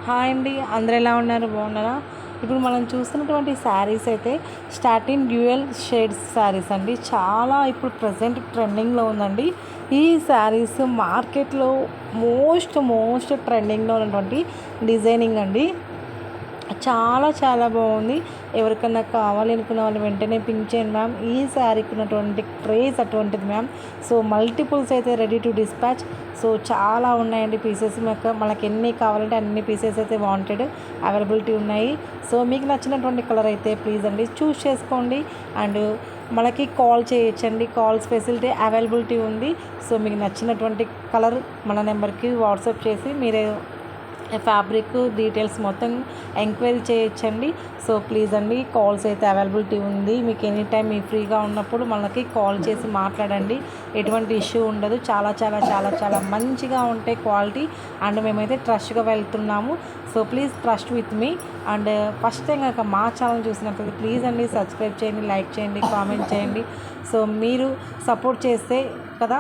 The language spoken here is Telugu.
హాయ్ అండి, అందరు ఎలా ఉన్నారు? బాగున్నారా? ఇప్పుడు మనం చూస్తున్నటువంటి శారీస్ అయితే స్టార్టింగ్ డ్యూయల్ షేడ్స్ శారీస్ అండి. చాలా ఇప్పుడు ప్రజెంట్ ట్రెండింగ్లో ఉందండి ఈ శారీస్. మార్కెట్లో మోస్ట్ ట్రెండింగ్లో ఉన్నటువంటి డిజైనింగ్ అండి. చాలా చాలా బాగుంది. ఎవరికన్నా కావాలి అనుకున్న వాళ్ళు వెంటనే పింక్ చేయండి మ్యామ్. ఈ శారీకి ఉన్నటువంటి క్రేజ్ అటువంటిది మ్యామ్. సో మల్టిపుల్స్ అయితే రెడీ టు డిస్పాచ్. సో చాలా ఉన్నాయండి పీసెస్. మనకి ఎన్ని కావాలంటే అన్ని పీసెస్ అయితే వాంటెడ్ అవైలబిలిటీ ఉన్నాయి. సో మీకు నచ్చినటువంటి కలర్ అయితే ప్లీజ్ అండి చూస్ చేసుకోండి. అండ్ మనకి కాల్ చేయొచ్చండి, కాల్స్ ఫెసిలిటీ అవైలబిలిటీ ఉంది. సో మీకు నచ్చినటువంటి కలర్ మన నెంబర్కి వాట్సాప్ చేసి మీరే ఫ్యాబ్రిక్ డీటెయిల్స్ మొత్తం ఎంక్వైరీ చేయొచ్చండి. సో ప్లీజ్ అండి, కాల్స్ అయితే అవైలబిలిటీ ఉంది. మీకు ఎనీ టైం మీ ఫ్రీగా ఉన్నప్పుడు మనకి కాల్ చేసి మాట్లాడండి. ఎటువంటి ఇష్యూ ఉండదు. చాలా చాలా చాలా చాలా మంచిగా ఉంటాయి క్వాలిటీ. అండ్ మేమైతే ట్రస్ట్గా వెళ్తున్నాము. So please trust with me. And first time కనుక మా ఛానల్ చూసినట్లయితే ప్లీజ్ అండి సబ్స్క్రైబ్ చేయండి, లైక్ చేయండి, కామెంట్ చేయండి. సో మీరు సపోర్ట్ చేస్తే కదా